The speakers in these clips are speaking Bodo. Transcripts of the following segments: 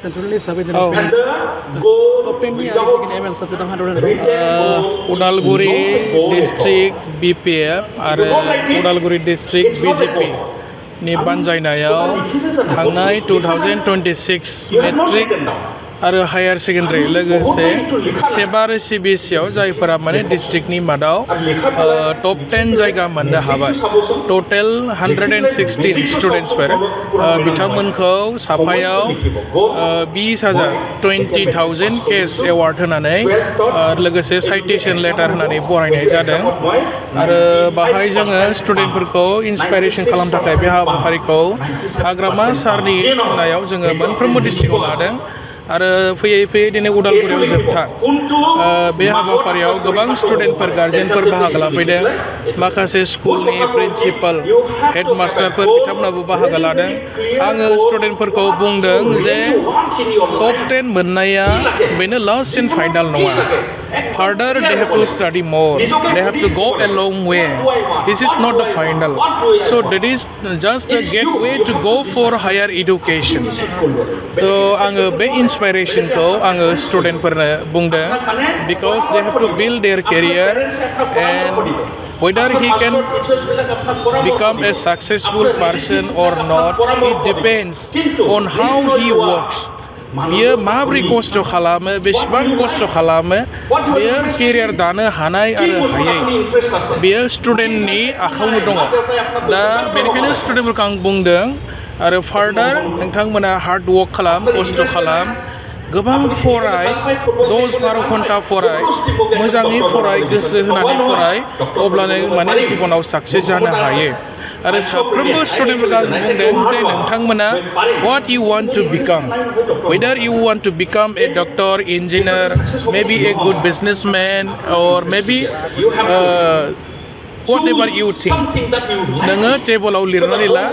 Centralist sampai Oh. Openly ada sekian ML satu tahun Udalguri District BPF आरो Udalguri District BJP नि बानजायनायाव थांनाय 2026 मेट्रिक आरो हायार सेकेन्डारि लोगोसे सेबा आरो सिबिएसइआव जायफोरा माने डिस्ट्रिक्टनि मादाव टप 10 जायगा मोननो हाबाय टटेल 116 स्टुडेन्टसफोर बिथांमोनखौ साफायाव 20,000 केस एवार्ड होनानै लोगोसे साइटेशन लेटार होनानै बरायनाय जादों आरो बाहाय जोङो स्टुडेन्टफोरखौ इन्सपाइरेसन खालामनो थाखाय बे हाबाफारिखौ हाग्रामा सारनि थिननायाव जोङो मोनफ्रोमबो डिस्ट्रिक्टआव लादों आरो फैयै फैयै दिनै उदालगुरियाव जोबथा बे हाबाफारियाव गोबां स्टुडेन्टफोर गार्जेनफोर बाहागो लाफैदों माखासे स्कुलनि प्रिन्सिपाल हेडमास्टारफोर बिथांमोनाबो बाहागो लादों आङो स्टुडेन्टफोरखौ बुंदों जे टप 10 मोननाया बेनो लास्ट एन्ड फाइनाल नङा further they have to study more they have to go a long way this is not the final so that is just a gateway to go for higher education so आङो बे इन्सपाइरेसनखौ आङो स्टुडेन्टफोरनो बुंदों because they have to build their career and whether he can become a successful person or not it depends on how he works बियो माबोरै खस्थ' खालामो बेसेबां खस्थ' खालामो बियो केरियार दानो हानाय आरो हायै बियो स्टुडेन्टनि आखायावनो दङ दा बेनिखायनो स्टुडेन्टफोरखौ आं बुंदों आरो फार्दार नोंथांमोना हार्ड वर्क खालाम खस्थ' खालाम गोबां फराय 10-12 घन्टा फराय मोजाङै फराय गोसो होनानै फराय अब्लानो माने जिबनाव साक्सेस जानो हायो आरो साफ्रोमबो स्टुडेन्टफोरखौ आं बुंदों जे नोंथांमोना what you want to become whether you want to become a doctor engineer maybe a good businessman or maybe whatever you think नोङो टेबोलाव लिरनानै ला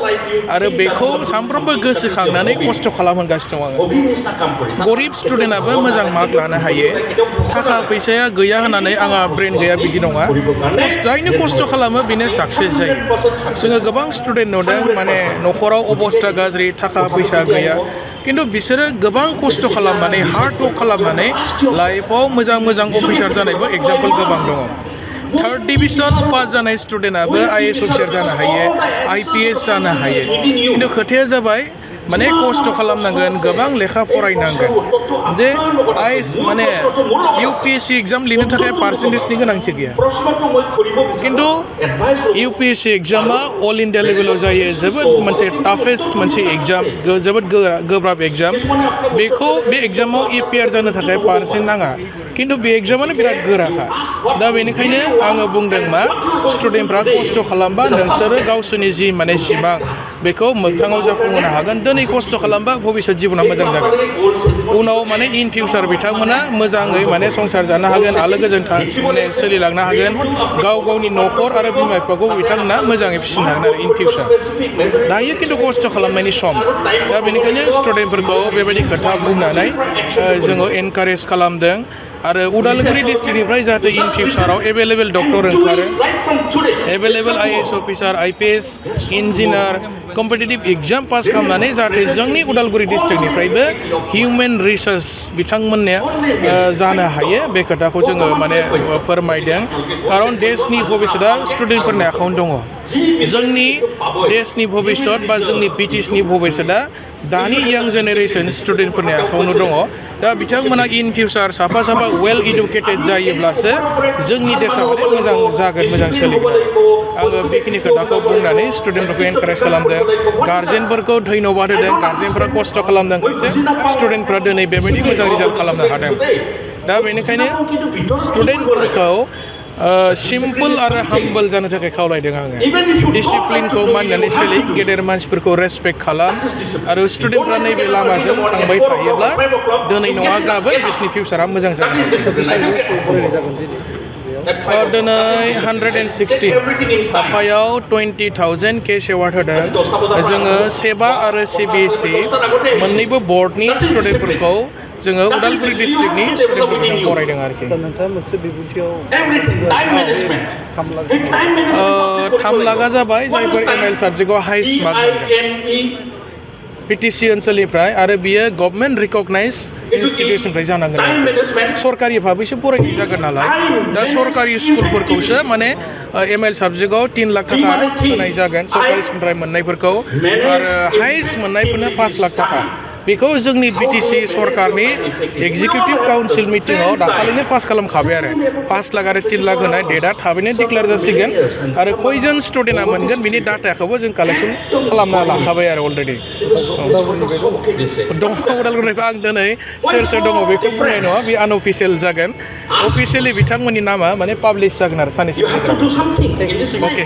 आरो बेखौ सानफ्रोमबो गोसोखांनानै खस्थ' खालामहोगासिनो दं आङो गरिब स्टुडेन्टआबो मोजां मार्क लानो हायो थाखा फैसाया गैया होननानै आंहा ब्रेन गैया बिदि नङा जायनो खस्थ' खालामो बेनो साक्सेस जायो जोङो गोबां स्टुडेन्ट नुदों माने न'खराव अबस्था गाज्रि थाखा फैसा गैया खिन्थु बिसोरो गोबां खस्थ' खालामनानै हार्ड वर्क खालामनानै लाइफआव मोजां अफिसार जानायबो एग्जाम्पल गोबां दङ थर्ड डिभिजन पास जानाय स्टुडेन्टआबो आइएएस अफिसार जानो हायो आइपिएस जानो हायो खिन्थु खोथाया जाबाय माने खस्थ' खालामनांगोन गोबां लेखा फरायनांगोन जे माने इउपिएससि एग्जाम लिरनो थाखाय पार्सेन्टेजनि गोनांथि गैया खिन्थु इउपिएससि एग्जामा अल इन्डिया लेभेलाव जायो जोबोद मोनसे टाफेस्ट मोनसे एग्जाम जोबोद गोब्राब एग्जाम बेखौ बे एग्जामाव एपियार जानो थाखाय पार्सेन्ट नाङा खिन्थु बे एग्जामानो बिराद गोराखा दा बेनिखायनो आङो बुंदों मा स्टुडेन्टफ्रा खस्थ' खालामबा नोंसोरो गावसोरनि जि माने सिमां बेखौ मोगथाङाव जाफुंहोनो हागोन दिनै खस्थ' खालामबा भबिष्यत जिबना मोजां जागोन उनाव माने इन फिउचार बिथांमोना मोजाङै माने संसार जानो हागोन आलो गोजोन माने सोलिलांनो हागोन गावनि न'खर आरो बिमा बिफाखौ बिथांमोना मोजाङै फिसिनो हागोन आरो इन फिउचार दायो खिन्थु खस्थ' खालामनायनि सम दा बेनिखायनो स्टुडेन्टफोरखौ बेबायदि खोथा बुंनानै जोङो एनकारेज खालामदों आरो उदालगुरि डिस्ट्रिक्टनिफ्राय जाहाथे इन फिउचाराव एभेलेबेल डक्टर ओंखारो available IAS officer IPS engineer competitive exam pass खालामनानै जाहाथे जोंनि उदालगुरि डिस्ट्रिक्टनिफ्रायबो हिउमेन रिसोर्स बिथांमोननिया जानो हायो बे खोथाखौ जोङो माने फोरमायदों खारन देशनि भबिष्यतआ स्टुडेन्टफोरनि आखायावनो दङ जोंनि देशनि भबिष्यत बा जोंनि ब्रिटिशनि भबिष्यतआ दानि यां जेनेरेसन स्टुडेन्टफोरनि आखायावनो दङ दा बिथांमोना इन फिउचार साफा वेल इडुकेटेड जायोब्लासो जोंनि देशआ माने मोजां जागोन मोजां सोलिगोन आङो बेखिनि खोथाखौ बुंनानै स्टुडेन्टफोरखौ एनकारेज खालामदों गार्जेनफोरखौ धन्यबाद होदों गार्जेनफोरा खस्थ' खालामदों खायसे स्टुडेन्टफ्रा दिनै बेबायदि मोजां रिजाल्ट खालामनो हादों दा बेनिखायनो स्टुडेन्टफोरखौ सिम्पोल आरो हाम्बल जानो थाखाय खावलायदों आङो डिसिप्लिनखौ मानिनानै सोलि गेदेर मानसिफोरखौ रेसपेक्ट खालाम आरो स्टुडेन्टफ्रा नैबे लामाजों थांबाय थायोब्ला दिनै नङा गाबोन बिसोरनि फिउचारा मोजां जागोन दिनै 116 साफायाव 20,000 केस एवार्ड होदों जोङो सेबा आरो सिबिएसइ मोननैबो बर्डनि स्टुडेन्टफोरखौ जोङो उदालगुरि डिस्ट्रिक्टनि स्टुडेन्टफोरखौ जों बरायदों आरोखि थाम लाखा जाबाय जायफोर एमएल साबजेक्टआव हाइस्ट मार्क मोनगोन PTC ओनसोलनिफ्राय आरो बियो गभर्नमेन्ट रिकगनाइज इनस्टिटिउसननिफ्राय जानांगोन सरकारि भाबैसो फरायनाय जागोन नालाय दा सरकारि स्कुलफोरखौसो माने ML साबजेक्टआव 3 लाख थाखा होनाय जागोन सरकारि स्कुलनिफ्राय मोननायफोरखौ आरो हाइस्ट मोननायफोरनो 5 लाख थाखा बेखौ जोंनि BTC सरकारनि एग्जिकिउटिभ काउन्सिल मिटिङाव दाखालिनो पास खालामखाबाय आरो 5 लाख आरो 3 लाख होनाय डेटआ थाबैनो डिक्लेयार जासिगोन आरो खयजन स्टुडेन्टआ मोनगोन बिनि डाटाखौबो जों कालेक्सन खालामना लाखाबाय आरो अलरेडि दङ उदालगुरिनिफ्राय आं दिनै सोर सोर दङ बेखौ बुंनाय नङा बे आनअफिसियेल जागोन अफिसियेलि बिथांमोननि नामा माने पाब्लिश जागोन आरो साननैसो गेजेराव अके